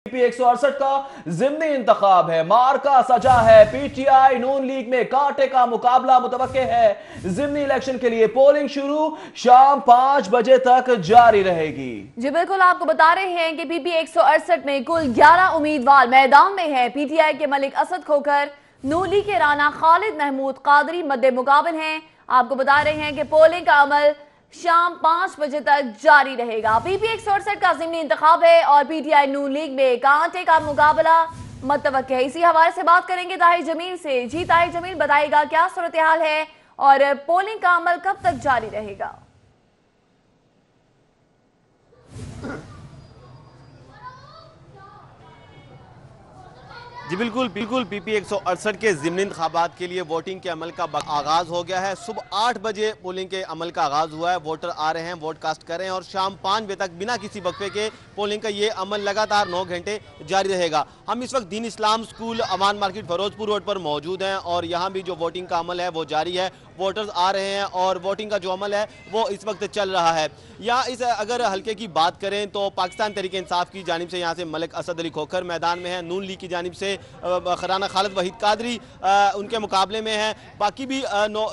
P 168 का जिमनी इंतखाब है, मार्का सजा है। पीटीआई नून लीग में कांटे का मुकाबला मुतवक्के है। जिमनी इलेक्शन के लिए पोलिंग शुरू शाम 5 बजे तक जारी रहेगी। जी बिल्कुल, आपको बता रहे हैं कि पीपी 168 में कुल 11 उम्मीदवार मैदान में हैं। पीटीआई के मलिक असद खोखर, नून लीग के राना खालिद महमूद कादरी मद्दे मुकाबल हैं। आपको बता रहे हैं कि पोलिंग का अमल शाम 5 बजे तक जारी रहेगा। पीपी 168 का ज़िमनी इंतखाब है और पीटीआई नून लीग में कांटे का मुकाबला मुतवक्के है। इसी हवाले से बात करेंगे ताहिर जमील से। जी ताहिर जमील, बताइएगा क्या सूरत हाल है और पोलिंग का अमल कब तक जारी रहेगा? जी बिल्कुल पीपी 168 के ज़िमनी इंतखाबात के लिए वोटिंग के अमल का आगाज़ हो गया है। सुबह 8 बजे पोलिंग के अमल का आगाज़ हुआ है। वोटर आ रहे हैं, वोट कास्ट कर रहे हैं और शाम 5 बजे तक बिना किसी वक्फे के पोलिंग का ये अमल लगातार 9 घंटे जारी रहेगा। हम इस वक्त दीन इस्लाम स्कूल अमान मार्केट फरोजपुर रोड पर मौजूद हैं और यहाँ भी जो वोटिंग का अमल है वो जारी है। वोटर्स आ रहे हैं और वोटिंग का जो अमल है वो इस वक्त चल रहा है। यहाँ इस अगर हल्के की बात करें तो पाकिस्तान तहरीक इंसाफ की जानिब से यहाँ से मलिक असद अली खोखर मैदान में है। नून लीग की जानिब से राना खालिद वहीद कादरी उनके मुकाबले में है। बाकी भी 9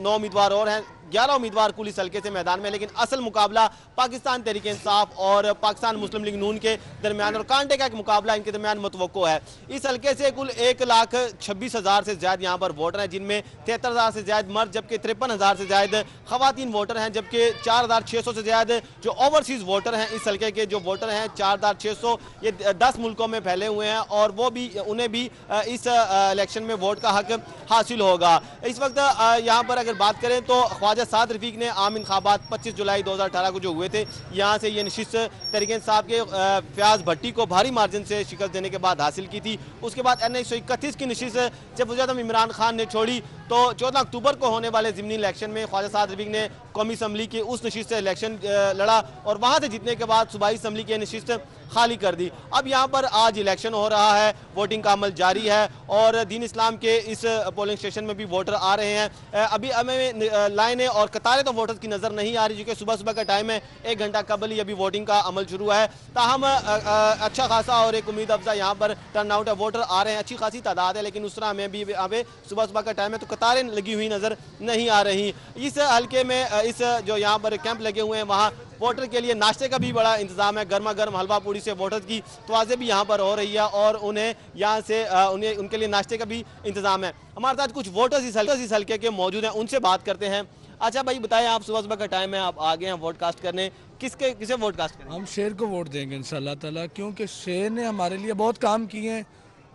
उम्मीदवार और हैं। 11 उम्मीदवार कुल इस हल्के से मैदान में, लेकिन असल मुकाबला पाकिस्तान तहरीक इंसाफ और पाकिस्तान मुस्लिम लीग नून के दरमियान और कांटे का एक मुकाबला इनके दरमियान मुतवक्को है। इस हल्के से कुल 1,26,000 से ज्यादा यहाँ पर वोटर हैं, जिनमें 73,000 से ज्यादा मर्द जबकि 53,000 से ज्यादा खवातीन वोटर हैं, जबकि 4,600 से ज्यादा जो ओवरसीज वोटर हैं। इस हल्के के जो वोटर हैं 4,600 ये 10 मुल्कों में फैले हुए हैं और वो भी उन्हें भी इस इलेक्शन में वोट का हक हासिल होगा। इस वक्त यहाँ पर अगर बात करें तो ख्वाजा साद रफीक ने आम इंतखाबात 25 जुलाई 2018 को जो हुए थे, यहाँ से ये नशिस्त तहरीक इंसाफ के फयाज भट्टी को भारी मार्जिन से शिकस्त देने के बाद हासिल की थी। उसके बाद NA-131 की नशिस्त जब वज़ीर आज़म इमरान खान ने छोड़ी तो 14 अक्टूबर को होने वाले ज़िमनी इलेक्शन में ख्वाजा साद रफीक ने कौमी असम्बली की उस नशिस्त से इलेक्शन लड़ा और वहाँ से जीतने के बाद सूबाई असम्बली की नशिस्त खाली कर दी। अब यहाँ पर आज इलेक्शन हो रहा है, वोटिंग का अमल जारी है और दीन इस्लाम के इस पोलिंग स्टेशन में भी वोटर आ रहे हैं। अभी हमें लाइनें और कतारें तो वोटर्स की नज़र नहीं आ रही, क्योंकि सुबह का टाइम है। 1 घंटा कबल ही अभी वोटिंग का अमल शुरू है। ताहम अच्छा खासा और एक उम्मीद अफजा यहाँ पर टर्न आउट है, वोटर आ रहे हैं, अच्छी खासी तादाद है, लेकिन उस तरह हमें भी अभी सुबह का टाइम है तो कतारें लगी हुई नज़र नहीं आ रही। इस हल्के में इस जो यहाँ पर कैंप लगे हुए हैं वहाँ वोटर के लिए नाश्ते का भी बड़ा इंतजाम है। गर्मा गर्म हलवा पूड़ी से वोटर्स की तवाज़े भी यहाँ पर हो रही है और उन्हें यहाँ से उनके लिए नाश्ते का भी इंतजाम है। हमारे साथ कुछ वोटर्स इस हल्के के मौजूद हैं, उनसे बात करते हैं। अच्छा भाई बताएं, आप सुबह का टाइम है, आप आ गए हैं वोट कास्ट करने, किसे वोट कास्ट करें? हम शेर को वोट देंगे इंशाल्लाह ताला, क्योंकि शेर ने हमारे लिए बहुत काम किए हैं।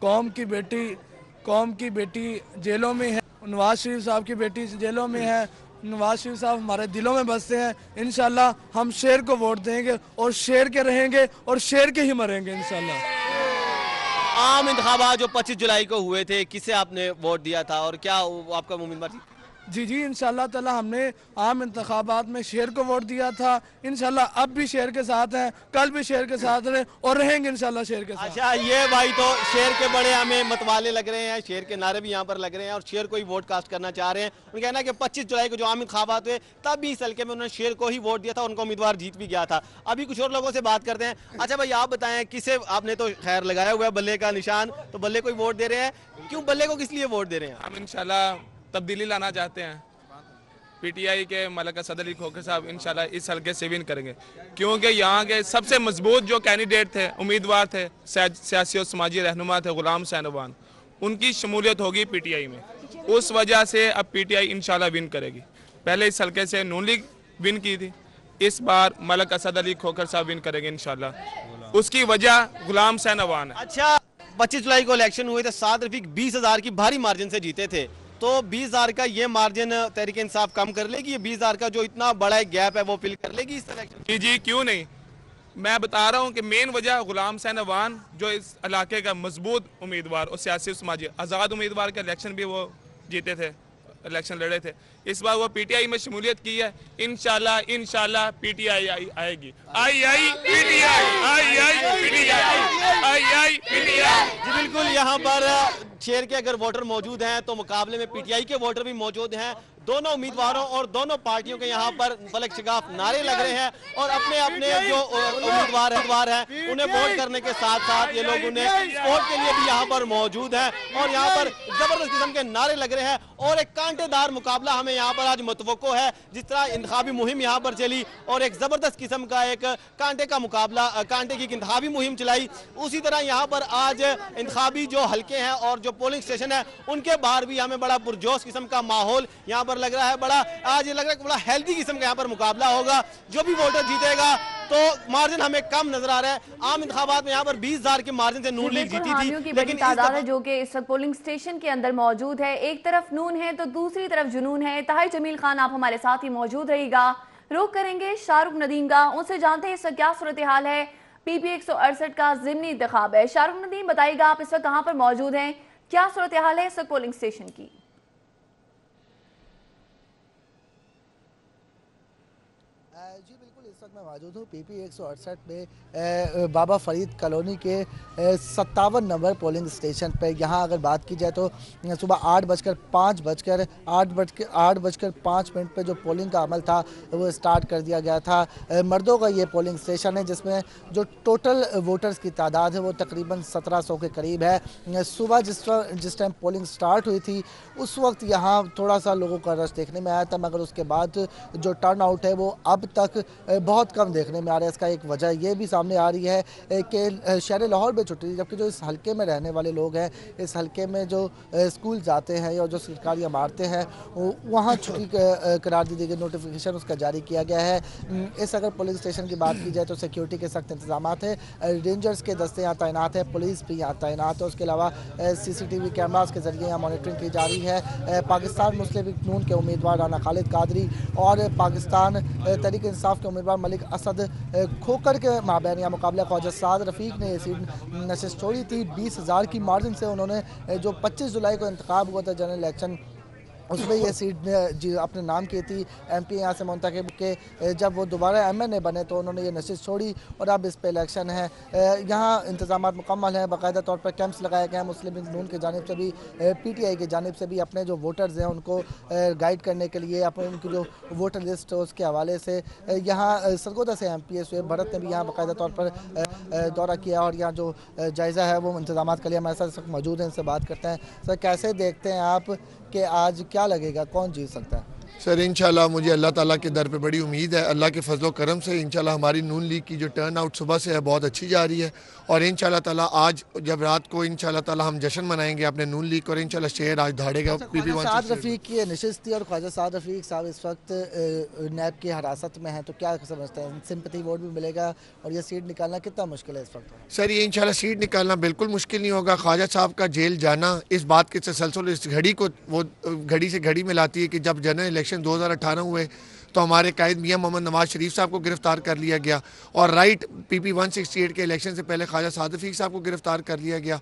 कौम की बेटी जेलों में है, नवाज शरीफ साहब की बेटी जेलों में है, नवाज शरीफ साहब हमारे दिलों में बसते हैं। इंशाल्लाह हम शेर को वोट देंगे और शेर के रहेंगे और शेर के ही मरेंगे इंशाल्लाह। आम इंतखाबात जो 25 जुलाई को हुए थे, किसे आपने वोट दिया था और क्या आपका उम्मीदवार थी? जी इंशाल्लाह ताला हमने आम इंतखाबात में शेर को वोट दिया था। इंशाल्लाह अब भी शेर के साथ हैं, कल भी शेर के साथ रहे और रहेंगे इंशाल्लाह शेर के साथ। अच्छा, ये भाई तो शेर के बड़े हमें मतवाले लग रहे हैं, शेर के नारे भी यहाँ पर लग रहे हैं और शेर को ही वोट कास्ट करना चाह रहे हैं। उनका कहना है कि 25 जुलाई को जो आम इंतखाबात हुए तब भी इस हल्के में उन्होंने शेर को ही वोट दिया था, उनका उम्मीदवार जीत भी गया था। अभी कुछ और लोगों से बात करते हैं। अच्छा भाई आप बताएं, किसे आपने तो खैर लगाया हुआ है बल्ले का निशान, तो बल्ले को ही वोट दे रहे हैं, क्यों बल्ले को किस लिए वोट दे रहे हैं? हम इंशाल्लाह तब्दीली लाना चाहते हैं। पीटीआई के मलिक असद अली खोखर साहब इंशाल्लाह इस हल्के से विन करेंगे, क्योंकि यहाँ के सबसे मजबूत जो कैंडिडेट थे, उम्मीदवार थे, सियासी और समाजी रहनुमा थे गुलाम सैनवान, उनकी शमूलियत होगी पीटीआई में। उस वजह से अब पीटीआई इंशाल्लाह विन करेगी। पहले इस हल्के से नून लीग विन की थी, इस बार मलिक असद अली खोखर साहब विन करेंगे इंशाल्लाह। उसकी वजह गुलाम सैनवान है। अच्छा, 25 जुलाई को इलेक्शन हुए थे, साद रफीक 20,000 की भारी मार्जिन से जीते थे, तो 20,000 का ये मार्जिन तहरीक इंसाफ कम कर लेगी? ये 20,000 का जो इतना बड़ा गैप है वो फिल कर लेगी इस इलेक्शन? जी क्यों नहीं, मैं बता रहा हूँ कि मेन वजह गुलाम सैनवान जो इस इलाके का मजबूत उम्मीदवार और सियासी समाजी आज़ाद उम्मीदवार का इलेक्शन भी वो जीते थे, इलेक्शन लड़े थे। इस बार वो पीटीआई में शमूलियत की है। इंशाल्लाह पीटीआई आएगी। जी बिल्कुल, यहाँ पर शेर के अगर वोटर मौजूद हैं तो मुकाबले में पीटीआई के वोटर भी मौजूद हैं। दोनों उम्मीदवारों और दोनों पार्टियों के यहाँ पर फलक शिगाफ नारे लग रहे हैं और अपने अपने जो उम्मीदवार हैं उन्हें वोट करने के साथ साथ ये लोग उन्हें वोट के लिए भी यहाँ पर मौजूद हैं और यहाँ पर जबरदस्त किस्म के नारे लग रहे हैं और एक कांटेदार मुकाबला हमें यहाँ पर आज मुतवक्को है। जिस तरह इंतखाबी मुहिम यहाँ पर चली और एक जबरदस्त किस्म का एक कांटे का मुकाबला, कांटे की इंतखाबी मुहिम चलाई, उसी तरह यहाँ पर आज इंतखाबी जो हल्के हैं और जो पोलिंग स्टेशन है उनके बाहर भी हमें बड़ा पुरजोश किस्म का माहौल यहाँ पर लग रहा है। बड़ा आज ये लग रहा है बड़ा हेल्दी किस्म का यहाँ पर मुकाबला होगा। जो भी वोटर जीतेगा तो मार्जिन हमें कम नजर आ रहा है। आम इंतखाबात में यहाँ पर 20,000 के मार्जिन से नून लीग जीती थी, लेकिन तादाद है जो कि इस वक्त पोलिंग स्टेशन के अंदर मौजूद है। एक तरफ नून है तो दूसरी तरफ जुनून है। ताहिर जमील खान आप हमारे साथ ही मौजूद रहिएगा। रुख करेंगे शाहरुख नदीम का, उनसे जानते हैं इस वक्त क्या सूरत हाल है। पीपी 168 का ज़िमनी इंतखाब है। शाहरुख नदीम बताइएगा, आप इस वक्त कहाँ पर मौजूद हैं, क्या सूरत हाल है इस वक्त पोलिंग स्टेशन की? जी बिल्कुल, इस वक्त मैं मौजूद हूँ पीपी 168 में बाबा फरीद कॉलोनी के 57 नंबर पोलिंग स्टेशन पे। यहाँ अगर बात की जाए तो सुबह 8:05 पे जो पोलिंग का अमल था वो स्टार्ट कर दिया गया था। मर्दों का ये पोलिंग स्टेशन है जिसमें जो टोटल वोटर्स की तादाद है वो तकरीबन 1700 के करीब है। सुबह जिस टाइम पोलिंग स्टार्ट हुई थी उस वक्त यहाँ थोड़ा सा लोगों का रश देखने में आया था, मगर उसके बाद जो टर्न आउट है वो अब तक बहुत कम देखने में आ रहा है। इसका एक वजह ये भी सामने आ रही है कि शहर लाहौर में छुट्टी, जबकि जो इस हलके में रहने वाले लोग हैं, इस हलके में जो स्कूल जाते हैं या जो सरकारी इमारतें हैं वहाँ छुट्टी करार दी गई, नोटिफिकेशन उसका जारी किया गया है। इस अगर पुलिस स्टेशन की बात की जाए तो सिक्योरिटी के सख्त इंतजाम हैं, रेंजर्स के दस्ते यहाँ तैनात हैं, पुलिस भी यहाँ तैनात है। उसके अलावा CCTV कैमरास के जरिए यहाँ मॉनिटरिंग की जा रही है। पाकिस्तान मुस्लिम लीग नून के उम्मीदवार राना खालिद कादरी और पाकिस्तान तहरीक इंसाफ के उम्मीदवार मलिक असद खोकर के माबैन या मुकाबला ख्वाजा साद रफ़ीक ने ये सीट नशिस्त छोड़ी थी। 20,000 की मार्जिन से उन्होंने जो 25 जुलाई को इंतखाब हुआ था जनरल इलेक्शन, उसमें ये सीट अपने नाम की थी। MP यहाँ से मुंतखब के जब वो दोबारा MNA बने तो उन्होंने ये नशिस्त छोड़ी और अब इस पे इलेक्शन है। यहाँ इंतजाम मुकम्मल हैं, बाकायदा तौर पर कैंप्स लगाए गए हैं। मुस्लिम लीग नून की जानिब से भी PTI की जानिब से भी अपने जो वोटर्स हैं उनको गाइड करने के लिए अपने उनकी जो वोटर लिस्ट है उसके हवाले से यहाँ सरगोदा से MP सुहेब भरत ने भी यहाँ बाकायदा तौर पर दौरा किया और यहाँ जो जायज़ा है वो इंतजाम के लिए हमारे साथ मौजूद हैं, इनसे बात करते हैं। सर, कैसे देखते हैं आप कि आज क्या लगेगा, कौन जीत सकता है? सर इंशाल्लाह मुझे अल्लाह ताला के दर पे बड़ी उम्मीद है। अल्लाह के फजलो करम से इंशाल्लाह हमारी नून लीग की जो टर्न आउट सुबह से है बहुत अच्छी जा रही है और इंशाल्लाह ताला आज जब रात को इंशाल्लाह ताला हम जश्न मनाएंगे अपने नून लीग और इंशाल्लाह शहर आज धाड़ेगा। ख्वाजा साद रफ़ीक की नशिस्त थी और ख्वाजा साद रफ़ीक साहब इस वक्त नैब की हिरासत में हैं, तो क्या समझते हैं, सिंपैथी वोट भी मिलेगा और ये सीट निकालना कितना मुश्किल है इस वक्त? सर ये इंशाल्लाह सीट निकालना बिल्कुल मुश्किल नहीं होगा। ख्वाजा साहब का जेल जाना इस बात के तसलसल इस घड़ी को वो घड़ी से घड़ी मिलाती है कि जब जनरल इलेक्शन 2018 हुए तो हमारे कायद मियां मोहम्मद नवाज शरीफ साहब को गिरफ्तार कर लिया गया और राइट PP 168 के इलेक्शन से पहले ख्वाजा साद रफ़ीक साहब को गिरफ्तार कर लिया गया।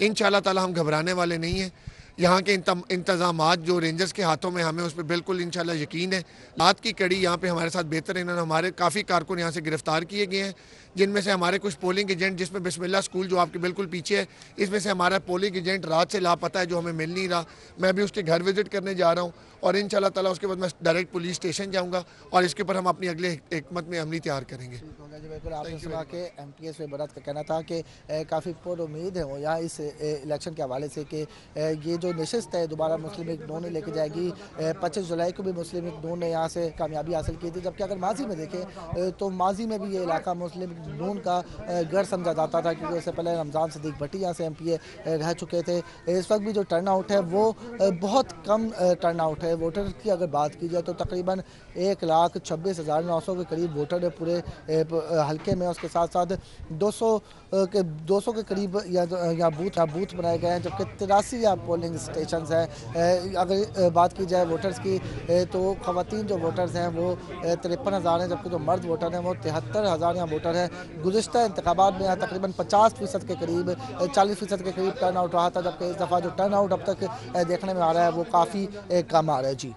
इंशाल्लाह ताला हम घबराने वाले नहीं हैं। यहाँ के इंतजामात जो रेंजर्स के हाथों में हमें उस पर बिल्कुल इंशाल्लाह यकीन है। रात की कड़ी यहाँ पे हमारे साथ बेहतर है, इन्होंने हमारे काफ़ी कारकुन यहाँ से गिरफ्तार किए गए हैं, जिनमें से हमारे कुछ पोलिंग एजेंट, जिसमें बिस्मिल्लाह स्कूल जो आपके बिल्कुल पीछे है, इसमें से हमारा पोलिंग एजेंट रात से लापता है जो हमें मिल नहीं रहा। मैं भी उसके घर विजिट करने जा रहा हूँ और इंशाल्लाह ताला उसके बाद मैं डायरेक्ट पुलिस स्टेशन जाऊँगा और इसके ऊपर हम अपनी अगले हिकमत में अमली तैयार करेंगे। जी बिल्कुल, आपने सुना कि MP सुहेब भरत का कहना था कि काफ़ी पुर उम्मीद है वो यहाँ इस इलेक्शन के हवाले से कि ये जो नशिस्त है दोबारा मुस्लिम लीग नून ही लेके जाएगी। 25 जुलाई को भी मुस्लिम लीग नून ने यहाँ से कामयाबी हासिल की थी, जबकि अगर माजी में देखें तो माजी में भी ये इलाका मुस्लिम लीग नून का गढ़ समझा जाता था, क्योंकि उससे पहले रमज़ान सिद्दीक भट्टी यहाँ से MPA रह चुके थे। इस वक्त भी जो टर्न आउट है वो बहुत कम टर्न आउट है। वोटर की अगर बात की जाए तो तकरीबन 1,26,900 के करीब वोटर है पूरे हल्के में। उसके साथ साथ 200 के करीब या बूथ बनाए गए हैं, जबकि 83 या पोलिंग स्टेशन हैं। अगर बात की जाए वोटर्स की तो ख़वातीन जो वोटर्स हैं वो 53,000 हैं, जबकि जो मर्द वोटर हैं वो 73,000 यहाँ वोटर हैं। गुज़िश्ता इंतखाबात में यहाँ तकरीबन 50% के करीब 40% के करीब टर्न आउट रहा था, जबकि इस दफ़ा जो टर्न आउट अब तक देखने में आ रहा है वो काफ़ी कम आ रहा है। जी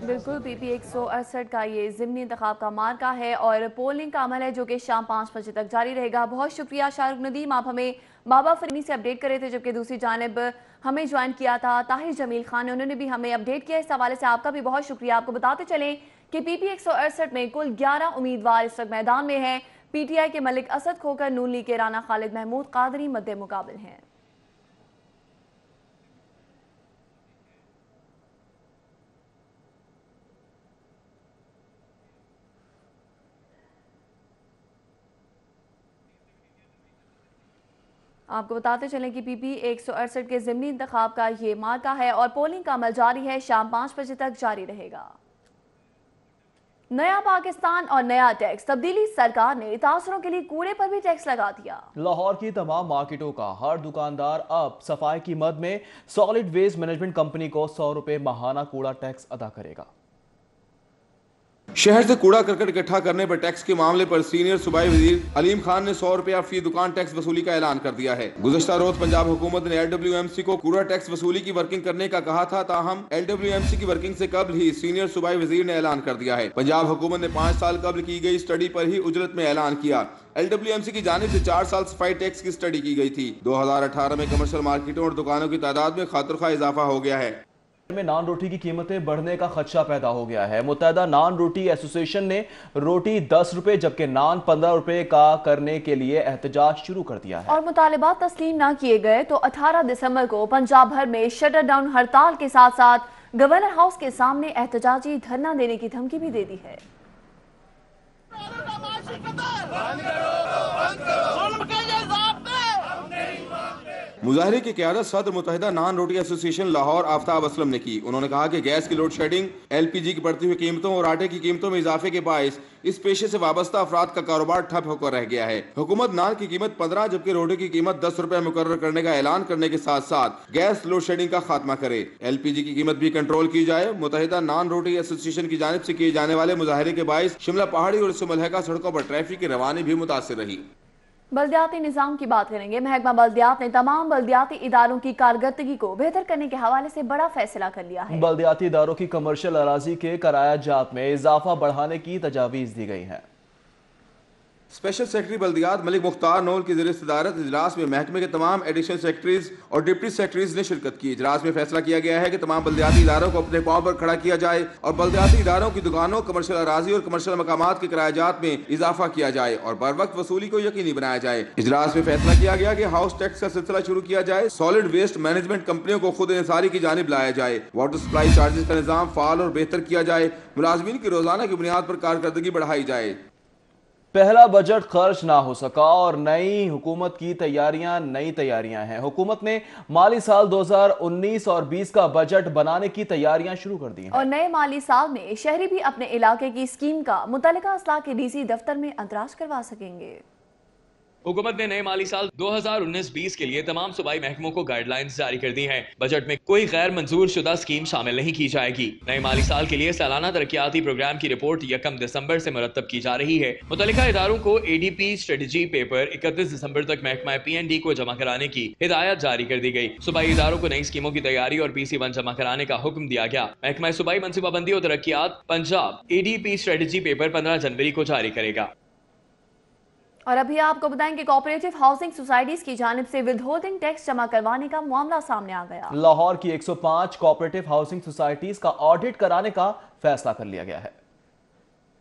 बिल्कुल, PP 168 का ये ज़िमनी इंतखाब का मार्का है और पोलिंग का अमल है जो कि शाम 5 बजे तक जारी रहेगा। बहुत शुक्रिया शाहरुख नदीम, आप हमें बाबा फरीनी से अपडेट कर रहे थे, जबकि दूसरी जानिब हमें ज्वाइन किया था ताहिर जमील खान ने, उन्होंने भी हमें अपडेट किया। इस हवाले से आपका भी बहुत शुक्रिया। आपको बताते चलें कि पीपी 168 में कुल 11 उम्मीदवार इस वक्त मैदान में हैं। पीटीआई के मलिक असद खोकर, नून लीग के राना खालिद महमूद कादरी मद्दे मुकाबिल हैं। आपको बताते चलें कि पीपी 168 के ज़िमनी इंतखाब का ये मार्का है और पोलिंग का अमल जारी है, शाम 5 बजे तक जारी रहेगा। नया पाकिस्तान और नया टैक्स तब्दीली, सरकार ने तासरों के लिए कूड़े पर भी टैक्स लगा दिया। लाहौर की तमाम मार्केटों का हर दुकानदार अब सफाई की मद में सॉलिड वेस्ट मैनेजमेंट कंपनी को 100 रुपए माहाना कूड़ा टैक्स अदा करेगा। शहर से कूड़ा करकट इकट्ठा करने पर टैक्स के मामले पर सीनियर सूबाई वजीर अलीम खान ने 100 रुपया फी दुकान टैक्स वसूली का ऐलान कर दिया है। गुज़श्ता रोज पंजाब हुकूमत ने LWMC को कूड़ा टैक्स वसूली की वर्किंग करने का कहा था, ताहम LWMC की वर्किंग से कबल ही सीनियर सूबाई वजीर ने ऐलान कर दिया है। पंजाब हुकूमत ने 5 साल कबल की गई स्टडी पर ही उजरत में ऐलान किया। LWMC की जानिब से 4 साल सफाई टैक्स की स्टडी की गई थी। 2018 में कमर्शियल मार्केटों और दुकानों की तादाद में खातरखा इजाफा हो गया है। में नान रोटी की कीमतें बढ़ने का खदशा पैदा हो गया है। मुत्तहदा नान रोटी एसोसिएशन ने रोटी 10 रुपए जबकि नान 15 रुपए का करने के लिए एहतजाज शुरू कर दिया है। और मुतालिबात तस्लीम न किए गए तो 18 दिसंबर को पंजाब भर में शटर डाउन हड़ताल के साथ साथ गवर्नर हाउस के सामने एहतजाजी धरना देने की धमकी भी दे दी है। मुजाहरे की क़यादत सदर मुत्तहिदा नान रोटी एसोसिएशन लाहौर आफ्ताब असलम ने की। उन्होंने कहा कि गैस की लोड शेडिंग, LPG की बढ़ती हुई कीमतों और आटे की कीमतों में इजाफे के बायस इस पेशे से वाबस्ता अफराद का कारोबार ठप होकर रह गया है। हुकूमत नान की कीमत 15 जबकि रोटी की कीमत 10 रुपए मुकर्रर करने का ऐलान करने के साथ साथ गैस लोड शेडिंग का खात्मा करे, LPG की कीमत भी कंट्रोल की जाए। मुत्तहिदा नान रोटी एसोसिएशन की जानिब से किए जाने वाले मुजाहरे के बायस शिमला पहाड़ी और इससे मुल्हका सड़कों पर ट्रैफिक की रवानी भी मुतासिर रही। बल्दियाती निज़ाम की बात करेंगे। महकमा बल्दियात ने तमाम बल्दियाती इदारों की कारकर्दगी को बेहतर करने के हवाले से बड़ा फैसला कर लिया है। बल्दियाती इदारों की कमर्शियल अराजी के किराया जात में इजाफा बढ़ाने की तजावीज़ दी गई है। स्पेशल सेक्रेटरी बल्दियात मलिक मुख्तार नोल की ज़रिए सदारत इजलास में महकमे के तमाम एडिशनल सेक्रेटरीज और डिप्टी सेक्रेटरीज ने शिरकत की। इजलास में फैसला किया गया है कि तमाम बल्दियाती इदारों को अपने पांव पर खड़ा किया जाए और बल्दियाती इदारों की दुकानों, कमर्शियल अराजी और कमर्शियल मकामात के किरायाजात में इजाफा किया जाए और बर वक्त वसूली को यकीनी बनाया जाए। इजलास में फैसला किया गया कि हाउस टैक्स का सिलसिला शुरू किया जाए, सॉलिड वेस्ट मैनेजमेंट कंपनियों को खुद इंसारी की जानिब लाया जाए, वाटर सप्लाई चार्जेस का निजाम फाल और बेहतर किया जाए, मुलाजमीन की रोजाना की बुनियाद पर कारकर्दगी बढ़ाई जाए। पहला बजट खर्च ना हो सका और नई हुकूमत की नई तैयारियां हैं। हुकूमत ने माली साल 2019 और 20 का बजट बनाने की तैयारियां शुरू कर दी हैं। और नए माली साल में शहरी भी अपने इलाके की स्कीम का मुतल्लिका अजला के DC दफ्तर में अंतराज करवा सकेंगे। हुकूमत ने नए माली साल 2019-20 के लिए तमाम सूबाई महकमों को गाइडलाइंस जारी कर दी हैं। बजट में कोई गैर मंजूर शुदा स्कीम शामिल नहीं की जाएगी। नए माली साल के लिए सालाना तरक्याती प्रोग्राम की रिपोर्ट 1 दिसंबर से मुरतब की जा रही है। मुतल्लिका इदारों को ADP स्ट्रेटजी पेपर 31 दिसंबर तक महकमा PND को जमा कराने की हिदायत जारी कर दी गई। सूबाई इदारों को नई स्कीमों की तैयारी और PC1 जमा कराने का हुक्म दिया गया। महकमा सूबाई मनसूबाबंदी और तरक्यात पंजाब ADP स्ट्रेटजी पेपर 15 जनवरी को जारी करेगा। और अभी आपको बताएं कि कोऑपरेटिव हाउसिंग सोसाइटीज की जानिब से विदहोल्डिंग टैक्स जमा करवाने का मामला सामने आ गया। लाहौर की 105 कोऑपरेटिव हाउसिंग सोसाइटीज का ऑडिट कराने का फैसला कर लिया गया है।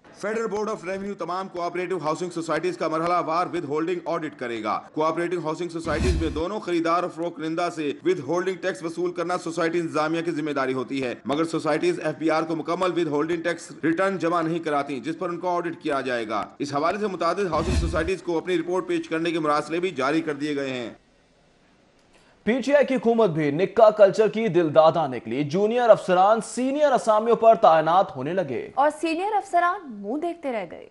फेडरल बोर्ड ऑफ रेवेन्यू तमाम कोऑपरेटिव हाउसिंग सोसाइटीज का मरहलावार विद होल्डिंग ऑडिट करेगा। कोऑपरेटिव हाउसिंग सोसाइटीज में दोनों खरीदार और फरोख्त कंदा से विद होल्डिंग टैक्स वसूल करना सोसाइटी इंतजामिया की जिम्मेदारी होती है, मगर सोसाइटीज FBR को मुकम्मल विद होल्डिंग टैक्स रिटर्न जमा नहीं कराती, जिस पर उनका ऑडिट किया जाएगा। इस हवाले से मुतादिद हाउसिंग सोसाइटीज को अपनी रिपोर्ट पेश करने के मुरासले भी जारी कर दिए गए हैं। PTI की हुकूमत भी निक्का कल्चर की दिलदादा निकली। जूनियर अफसरान सीनियर असामियों पर तैनात होने लगे और सीनियर अफसरान मुंह देखते रह गए।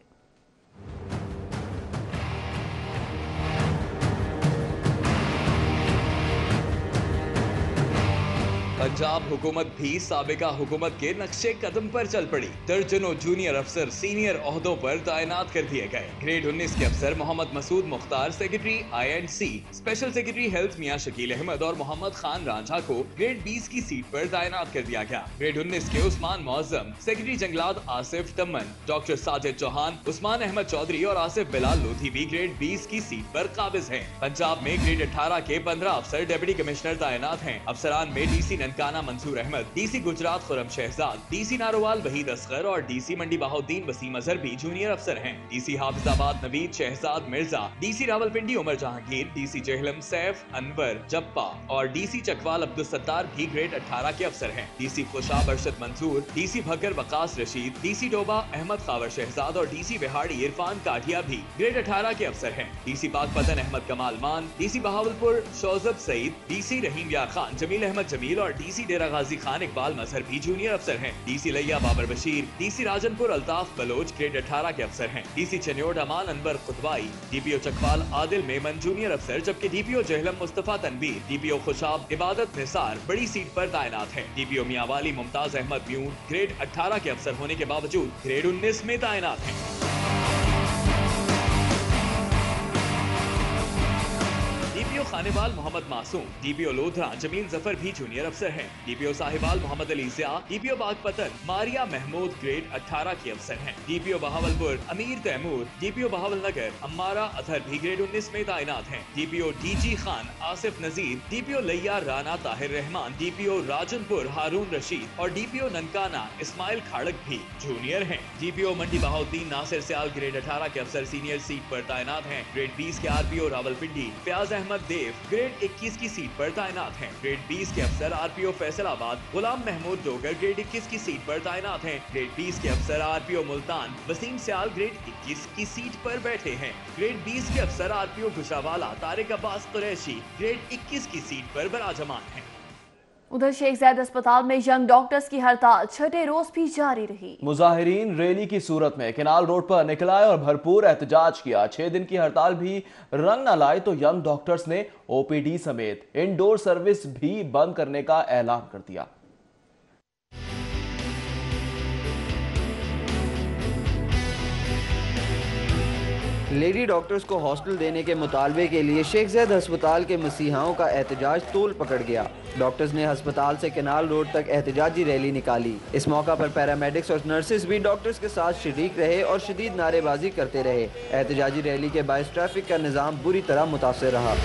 पंजाब हुकूमत भी साबिका हुकूमत के नक्शे कदम पर चल पड़ी। दर्जनों जूनियर अफसर सीनियर ओहदों पर तैनात कर दिए गए। ग्रेड 19 के अफसर Mohammad Masood Mukhtar secretary INC, special secretary health Mian Shakeel Ahmed और मोहम्मद खान रांझा को ग्रेड 20 की सीट पर तैनात कर दिया गया। ग्रेड 19 के उस्मान मौजम, सेक्रेटरी जंगलात आसिफ तमन, डॉक्टर साजिद चौहान, उस्मान अहमद चौधरी और आसिफ बिलाल लोधी भी ग्रेड 20 की सीट पर काबिज हैं। पंजाब में ग्रेड 18 के 15 अफसर डिप्टी कमिश्नर तैनात हैं। अफसरान में DC Nankana Mansoor Ahmad, DC Gujarat Khurram Shahzad, DC Narowal Waheed Asghar और DC मंडी बहाउद्दीन वसीम अजहर भी जूनियर अफसर हैं। DC Hafizabad Naveed Shahzad Mirza, DC Rawalpindi Umar Jahangir, DC Jhelum Saif Anwar जप्पा और DC चकवाल अब्दुल सत्तार भी ग्रेड 18 के अफसर हैं। DC Khushab Arshad Mansoor, DC Bhakkar Waqas Rashid, DC डोबा अहमद खावर शहजाद और DC बिहाड़ी इरफान काठिया भी ग्रेड 18 के अफसर हैं। DC पाकपतन अहमद कमाल मान, DC बहावलपुर शौजब सईद, DC रहीम यार खान, जमील अहमद जमील और DC डेरा गाजी खान इकबाल मजहर भी जूनियर अफसर हैं। DC लिया बाबर बशीर, DC राजनपुर अल्ताफ बलोच ग्रेड 18 के अफसर हैं। DC Chiniot Aman Anwar Khutwai, DPO Chakwal Adil Memon junior अफसर, जबकि DPO जेहलम मुस्तफा तनवीर, DPO खुशाब इबादत निसार बड़ी सीट पर तैनात है। DPO मियावाली मुमताज अहमद म्यून ग्रेड 18 के अफसर होने के बावजूद ग्रेड 19 में तैनात हैं। DPO खानेवाल मोहम्मद मासूम, DPO लोधरा जमील जफर भी जूनियर अफसर हैं। DPO Sahiwal Mohammad Ali Zia, DPO Pakpattan Maria Mahmood grade 18 के अफसर हैं। DPO बहावलपुर अमीर तैमूर, DPO बहावल नगर अम्मारा अतहर भी ग्रेड 19 में तैनात हैं। DPO DG खान आसिफ नजीर, DPO लिया राना ताहिर रहमान, DPO राजनपुर हारून रशीद और DPO ननकाना इस्माइल खाड़क भी जूनियर हैं। DPO मंडी बहाउद्दीन नासिर सियाल ग्रेड 18 के अफसर सीनियर सीट पर तैनात हैं। ग्रेड 20 के RPO रावलपिंडी फयाज अहमद देव ग्रेड 21 की सीट पर तैनात हैं। ग्रेड 20 के अफसर RPO फैसलाबाद गुलाम महमूद डोगर ग्रेड 21 की सीट पर तैनात हैं। ग्रेड 20 के अफसर RPO मुल्तान वसीम सियाल ग्रेड 21 की सीट पर बैठे हैं। ग्रेड 20 के अफसर RPO गुजरावाला तारिक अब्बास कुरैशी ग्रेड 21 की सीट पर बराजमान हैं। उधर शेख ज़ायद अस्पताल में यंग डॉक्टर्स की हड़ताल छठे रोज भी जारी रही। मुजाहिरीन रैली की सूरत में केनाल रोड पर निकल आए और भरपूर एहतजाज किया। 6 दिन की हड़ताल भी रंग न लाई तो यंग डॉक्टर्स ने OPD समेत इंडोर सर्विस भी बंद करने का ऐलान कर दिया। लेडी डॉक्टर्स को हॉस्टल देने के मुतालबे के लिए शेख ज़ायद अस्पताल के मसीहाओं का एहतजाज तूल पकड़ गया। डॉक्टर्स ने अस्पताल से केनाल रोड तक एहतजाजी रैली निकाली। इस मौका पर पैरामेडिक्स और नर्सेज भी डॉक्टर्स के साथ शरीक रहे और शदीद नारेबाजी करते रहे। एहतजाजी रैली के बायस ट्रैफिक का निज़ाम बुरी तरह मुतासर रहा।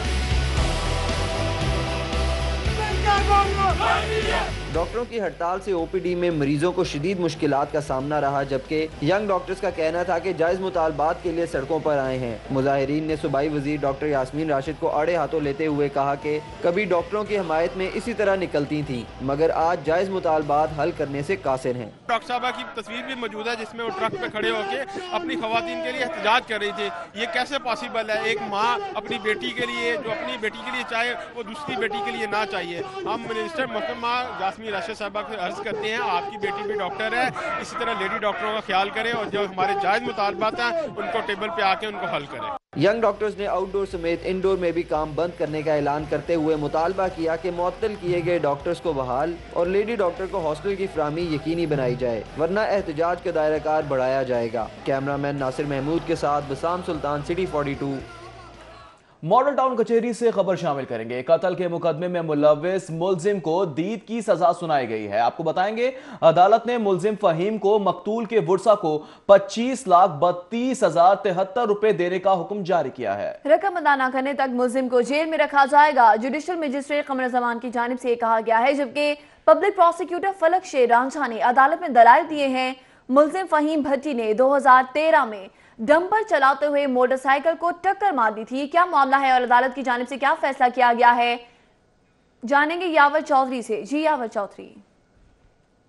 डॉक्टरों की हड़ताल से OPD में मरीजों को शदीद मुश्किलात का सामना रहा, जबकि यंग डॉक्टर्स का कहना था कि जायज़ मुतालबात के लिए सड़कों पर आए हैं। मुजाहिरीन ने सूबाई वजीर डॉक्टर यास्मीन राशिद को आड़े हाथों लेते हुए कहा कि कभी डॉक्टरों की हमायत में इसी तरह निकलती थी, मगर आज जायज़ मुतालबात हल करने से कासिर हैं। डॉक्टर साहबा की तस्वीर भी मौजूद है जिसमें वो ट्रक पे खड़े होकर अपनी खवातीन के लिए एहतजाज कर रही थी। ये कैसे पॉसिबल है? एक माँ अपनी बेटी के लिए, जो अपनी बेटी के लिए चाहे वो दूसरी बेटी के लिए ना चाहिए। हम मिनिस्टर मोहतरमा यास्मीन राशिद साहबा से अर्ज करते हैं, आपकी बेटी भी डॉक्टर है, इसी तरह लेडी डॉक्टरों का ख्याल करें और जो हमारे जायज़ मुतालबात हैं उनको टेबल पे आके उनको हल करें। यंग डॉक्टर्स ने आउटडोर समेत इंडोर में भी काम बंद करने का ऐलान करते हुए मुतालबा किया कि मुअत्तल किए गए डॉक्टर्स को बहाल और लेडी डॉक्टर को हॉस्टल की फराहमी यकीनी बनाई जाए, वरना एहतजाज का दायराकार बढ़ाया जाएगा। कैमरामैन नासिर महमूद के साथ बसाम सुल्तान, सिटी 42। मॉडल टाउन कचहरी से खबर शामिल करेंगे। कत्ल के मुकदमे में मुलव्विस मुलजिम को दीद की सजा सुनाई गई है। आपको बताएंगे अदालत ने मुलजिम फहीम को मकतूल के वुरसा को 25,32,073 रुपए देने का हुक्म जारी किया है। रकम अदा न करने तक मुलजिम को जेल में रखा जाएगा। जुडिशल मजिस्ट्रेट कमर जमान की जानिब से कहा गया है, जबकि पब्लिक प्रोसिक्यूटर फलक शेर रांझा ने अदालत में दलाइल दिए हैं। मुलजिम फहीम भट्टी ने 2013 में डंपर चलाते हुए मोटरसाइकिल को टक्कर मार दी थी। क्या मामला है और अदालत की जानिब से क्या फैसला किया गया है, जानेंगे यावर चौधरी से। जी यावर चौधरी।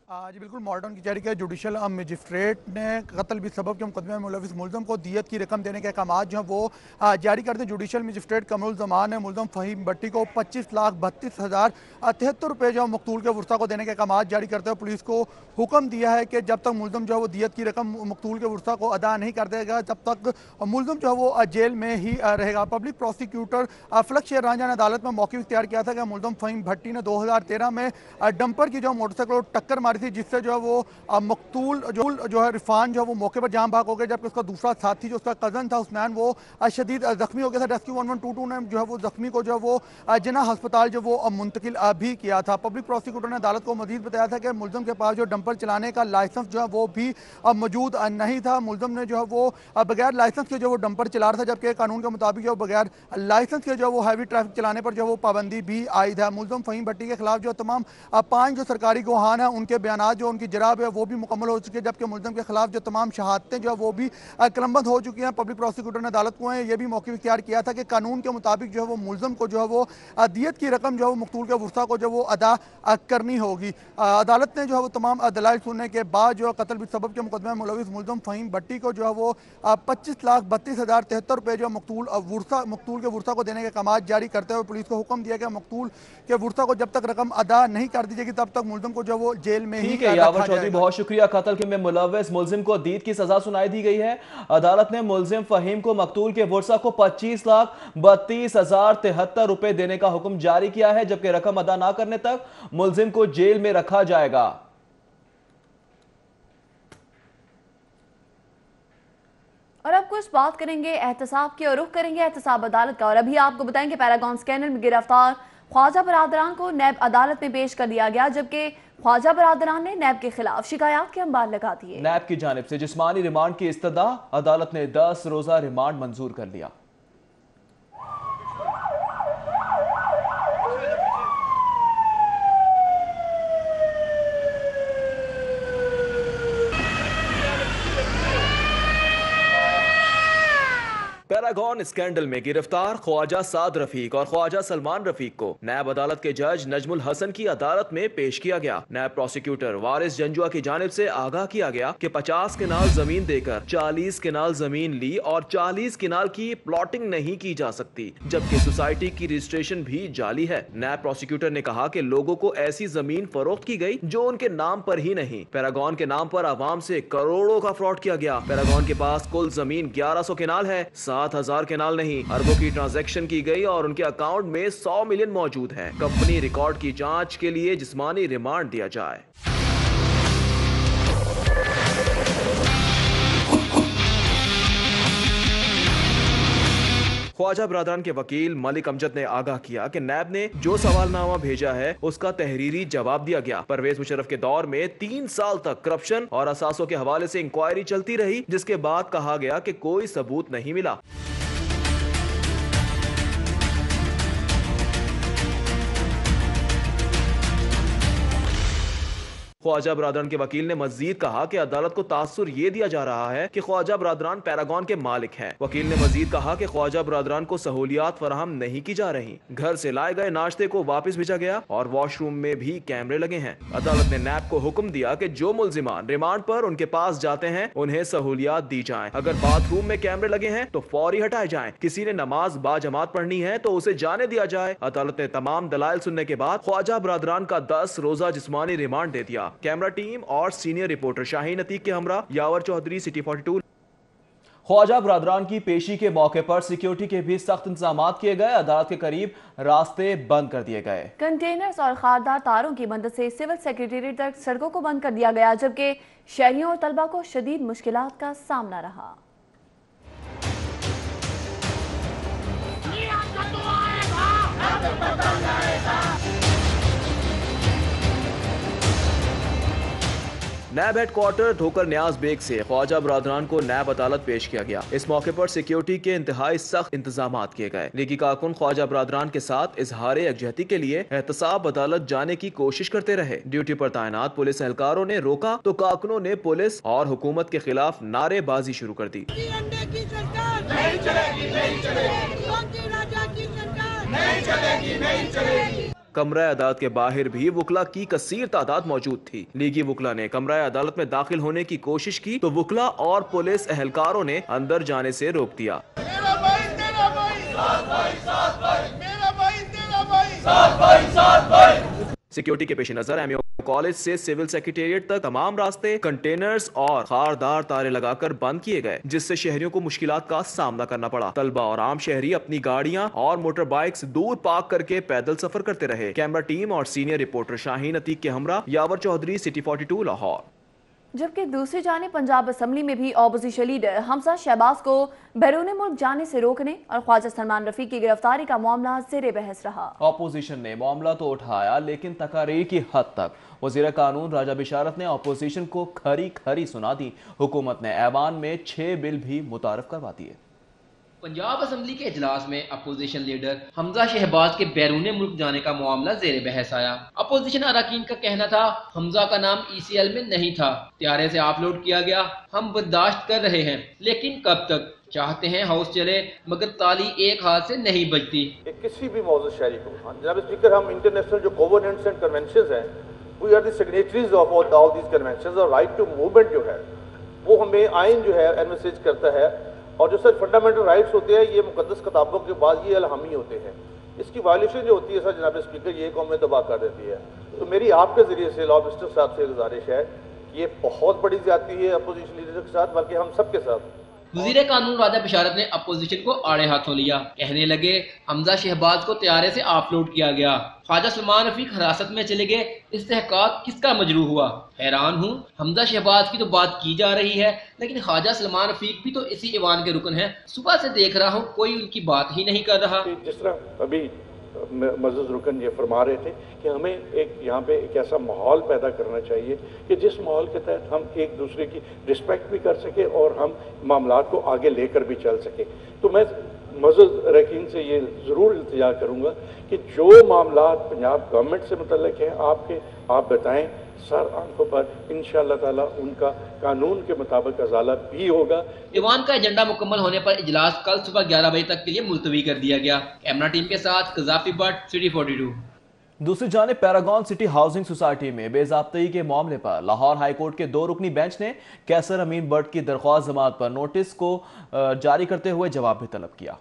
जी बिल्कुल, मॉडर्न कचहरी के जुडिशल मजिस्ट्रेट ने कत्ल भी सबब के मुकदमे में मुलविस मुलजम को दियत की रकम देने के अहकाम जो है वो जारी करते। जुडिशल मजिस्ट्रेट कमरुल जमान ने मुलजम फ़हीम भट्टी को 25,32,073 रुपये जो मकतूल के वर्सा को देने के अहकाम जारी करते हुए पुलिस को हुक्म दिया है कि जब तक मुलजम जो है वो दियत की रकम मकतूल के वर्सा को अदा नहीं कर देगा तब तक मुलजम जो है वो जेल में ही रहेगा। पब्लिक प्रोसिक्यूटर फलक शेर रांझा ने अदालत में मौक़िफ़ इख्तियार किया था कि मुलजम फ़हीम भट्टी ने 2013 में डंपर की जो मोटरसाइकिल टक्कर मारी थी, जिससे जो है वो मकतूल जो है रिफान जो है वो मौके पर जाम भाग हो गया, जबकि उसका दूसरा साथी जो उसका कज़न था उस्मान वो शदीद जख्मी हो गया था। रेस्क्यू 1122 ने जो है वो जख्मी को जो है वो जिना अस्पताल जो वो मुंतकिल भी किया था। पब्लिक प्रोसिक्यूटर ने अदालत को मजीद बताया था कि मुलजम के पास जो डंपर चलाने का लाइसेंस जो है वो भी मौजूद नहीं था। मुलजम ने जो है वो बगैर लाइसेंस के जो वो डंपर चला रहा था, जबकि कानून के मुताबिक जो बगैर लाइसेंस के जो वो हैवी ट्रैफिक चलाने पर जो वो पाबंदी भी आयद है। मुलजम फ़हीम भट्टी के खिलाफ जो तमाम 5 जो सरकारी गवाहान हैं उनके बयान जो उनकी जराब है वो भी मुकम्मल हो चुकी है, जबकि मुलजम के खिलाफ जो तमाम शहादतें जो है वो भी कलमबंद हो चुकी हैं। पब्लिक प्रोसिक्यूटर ने अदालत को ये भी मौक़िफ़ इख्तियार किया था कि कानून के मुताबिक जो है वो मुलजम को जो है वो दियत की रकम जो है वो मकतूल के वर्सा को जो वो अदा करनी होगी। अदालत ने जो है वो तमाम दलाइल सुनने के बाद जो है कत्ल भी सबब के मुकदमे में मुलविस मुलजम फ़हीम भट्टी को जो है वो 25,32,073 रुपये जो मकतूल के वर्सा को देने के अहकाम जारी करते हुए पुलिस को हुक्म दिया कि मकतूल के वर्सा को जब तक रकम अदा नहीं कर दी जाएगी तब तक मुलजम को जो वो जेल में ही यावर चौधरी बहुत शुक्रिया। कत्ल में मुलविस मुलजिम को दीद की सजा सुनाई दी गई है। अदालत ने मुलजिम फ़हीम को मकतूल के वर्सा को 25,32,073 रुपए देने का हुक्म जारी किया है, जबकि रकम अदा ना करने तक मुलजिम को जेल में रखा जाएगा। और अब कुछ बात करेंगे एहतसाब की और रुख करेंगे एहतसाब अदालत का। और अभी आपको बताएंगे पैरागॉन स्कैंडल में गिरफ्तार ख्वाजा बरादरान को नैब अदालत में पेश कर दिया गया, जबकि ख्वाजा बरादरान ने नैब के खिलाफ शिकायत के अंबार लगा दिए। नैब की जानिब से जिस्मानी रिमांड की इस्तदा, अदालत ने 10 रोजा रिमांड मंजूर कर लिया। पैरागॉन स्कैंडल में गिरफ्तार ख्वाजा साद रफीक और ख्वाजा सलमान रफीक को नैब अदालत के जज नजमुल हसन की अदालत में पेश किया गया। नैब प्रोसिक्यूटर वारिस जंजुआ की जानिब से आगाह किया गया कि 50 किनाल जमीन देकर 40 किनाल जमीन ली और 40 किनाल की प्लॉटिंग नहीं की जा सकती, जबकि सोसाइटी की रजिस्ट्रेशन भी जाली है। नैब प्रोसिक्यूटर ने कहा कि लोगों को ऐसी जमीन फरोख्त की गई जो उनके नाम पर ही नहीं। पैरागॉन के नाम पर आवाम से करोड़ों का फ्रॉड किया गया। पैरागॉन के पास कुल जमीन 1100 किनाल है, 7,000 किनाल नहीं। अरबों की ट्रांजैक्शन की गई और उनके अकाउंट में 100 मिलियन मौजूद है। कंपनी रिकॉर्ड की जांच के लिए जिस्मानी रिमांड दिया जाए। ख्वाजा बरादरान के वकील मलिक अमजद ने आगाह किया कि नैब ने जो सवालनामा भेजा है उसका तहरीरी जवाब दिया गया। परवेज मुशर्रफ के दौर में 3 साल तक करप्शन और असासों के हवाले से इंक्वायरी चलती रही, जिसके बाद कहा गया कि कोई सबूत नहीं मिला। ख्वाजा बरादरान के वकील ने मजीद कहा कि अदालत को तासुर ये दिया जा रहा है कि ख्वाजा बरादरान पैरागॉन के मालिक हैं। वकील ने मजीद कहा कि ख्वाजा बरादरान को सहूलियात फराहम नहीं की जा रही। घर से लाए गए नाश्ते को वापस भेजा गया और वॉशरूम में भी कैमरे लगे हैं। अदालत ने नैब को हुक्म दिया कि जो मुलजिमान रिमांड पर उनके पास जाते हैं उन्हें सहूलियात दी जाएं। अगर बाथरूम में कैमरे लगे हैं तो फौरी हटाए जाएं। किसी ने नमाज बाजमात पढ़नी है तो उसे जाने दिया जाए। अदालत ने तमाम दलाइल सुनने के बाद ख्वाजा बरादरान का 10 रोजा जिस्मानी रिमांड दे दिया। कैमरा टीम और सीनियर रिपोर्टर शाहीन अतीक के हमरा यावर चौधरी, सिटी 42। ख्वाजा बरादरान की पेशी के मौके पर सिक्योरिटी के भी सख्त इंतजाम किए गए। अदालत के करीब रास्ते बंद कर दिए गए। कंटेनर्स और खारदार तारों की मदद से सिविल सेक्रेटेरिएट तक सड़कों को बंद कर दिया गया, जबकि शहरियों और तलबा को शदीद मुश्किलात का सामना रहा। नैब हेडक्वार्टर धोकर न्याज बेग से ख्वाजा बरादरान को नैब अदालत पेश किया गया। इस मौके पर सिक्योरिटी के इंतहाई सख्त इंतजाम किए गए। लीगी कारकुन ख्वाजा बरादरान के साथ इजहार यकजहती के लिए एहतसाब अदालत जाने की कोशिश करते रहे। ड्यूटी पर तैनात पुलिस एहलकारों ने रोका तो कारकुनों ने पुलिस और हुकूमत के खिलाफ नारेबाजी शुरू कर दी। कमरा अदालत के बाहर भी वकला की कसीर तादाद मौजूद थी। लीगी वकला ने कमरा अदालत में दाखिल होने की कोशिश की तो वकला और पुलिस एहलकारों ने अंदर जाने से रोक दिया। सिक्योरिटी के पेश नजर एमयू कॉलेज से सिविल सेक्रेटेरिएट तक तमाम रास्ते कंटेनर्स और खारदार तारे लगाकर बंद किए गए, जिससे शहरियों को मुश्किलात का सामना करना पड़ा। तलबा और आम शहरी अपनी गाड़ियां और मोटर बाइक्स दूर पार्क करके पैदल सफर करते रहे। कैमरा टीम और सीनियर रिपोर्टर शाहीन अतीक के हमरा यावर चौधरी, सिटी 42 लाहौर। जबकि दूसरी जानिब पंजाब असम्बली में भी ऑपोजिशन लीडर हमजा शहबाज को बैरून मुल्क जाने से रोकने और ख्वाजा सलमान रफी की गिरफ्तारी का मामला ज़ेरे बहस रहा। ऑपोजिशन ने मामला तो उठाया, लेकिन तकारीर की हद तक। वज़ीर कानून राजा बिशारत ने ऑपोजिशन को खरी खरी सुना दी। हुकूमत ने ऐवान में 6 बिल भी मुतारफ करवा दिए। पंजाब असम्बली के इजलास में अपोजिशन लीडर हमजा शहबाज के बैरून मुल्क जाने का मामला ज़ेरे बहस आया। अपोजिशन अरकान का कहना था हमजा का नाम ECL में नहीं था, त्यारे से ऑफलोड किया गया, हम बर्दाश्त कर रहे हैं, लेकिन कब तक? चाहते हैं हाउस चले, मगर ताली एक हाथ से नहीं बजती। किसी भी मौजूद शहरी को, जनाब स्पीकर, हम इंटरनेशनल जो कोवेनेंट्स एंड कन्वेंशंस हैं, we are the signatories of all these conventions, और राइट टू मूवमेंट जो है वो हमें आइन जो है एनवर्सेज करता है, और जो सर फंडामेंटल राइट्स होते हैं ये मुकद्दस किताबों के बाद ये अलहमी होते हैं। इसकी वायलेशन जो होती है सर जनाब स्पीकर, ये कौमें तबाह कर देती है। तो मेरी आपके ज़रिए से लॉ मिनिस्टर साहब से गुजारिश है कि ये बहुत बड़ी ज़्यादती है अपोजिशन लीडर के साथ, बल्कि हम सब के साथ। वज़ीर कानून राजा बिशारत ने अपोजिशन को आड़े हाथों लिया। कहने लगे हमजा शहबाज को त्यारे से ऑफलोड किया गया, ख्वाजा सलमान रफी हिरासत में चले गए, इस्तेहकाक किसका मजरू हुआ? हैरान हूँ, हमजा शहबाज की तो बात की जा रही है, लेकिन ख्वाजा सलमान रफीक भी तो इसी ईवान के रुकन है। सुबह से देख रहा हूँ कोई उनकी बात ही नहीं कर रहा। जिस तरह अभी मज़ीद रुकन ये फरमा रहे थे कि हमें एक यहाँ पे एक ऐसा माहौल पैदा करना चाहिए कि जिस माहौल के तहत हम एक दूसरे की रिस्पेक्ट भी कर सके और हम मामलात को आगे लेकर भी चल सके। तो मैं मज़ीद रकीन से ये ज़रूर इल्तिजा करूँगा कि जो मामलात पंजाब गवर्नमेंट से मुतल्लिक हैं आप बताएं, सर आंखों पर इंशाअल्लाह ताला उनका कानून के मुताबिक अजाला भी होगा। ईवान का एजेंडा मुकम्मल होने पर इजलास कल सुबह 11 बजे तक के लिए मुलतवी कर दिया गया। कैमरा टीम के साथ कज़ाफी भट्ट, सिटी 42। दूसरी जानिब पैरागॉन सिटी हाउसिंग सोसाइटी में बेज़ाब्तगी के मामले पर लाहौर हाईकोर्ट के 2 रुकनी बेंच ने कैसर अमीन भट्ट की दरख्वास्त जमात पर नोटिस को जारी करते हुए जवाब भी तलब किया।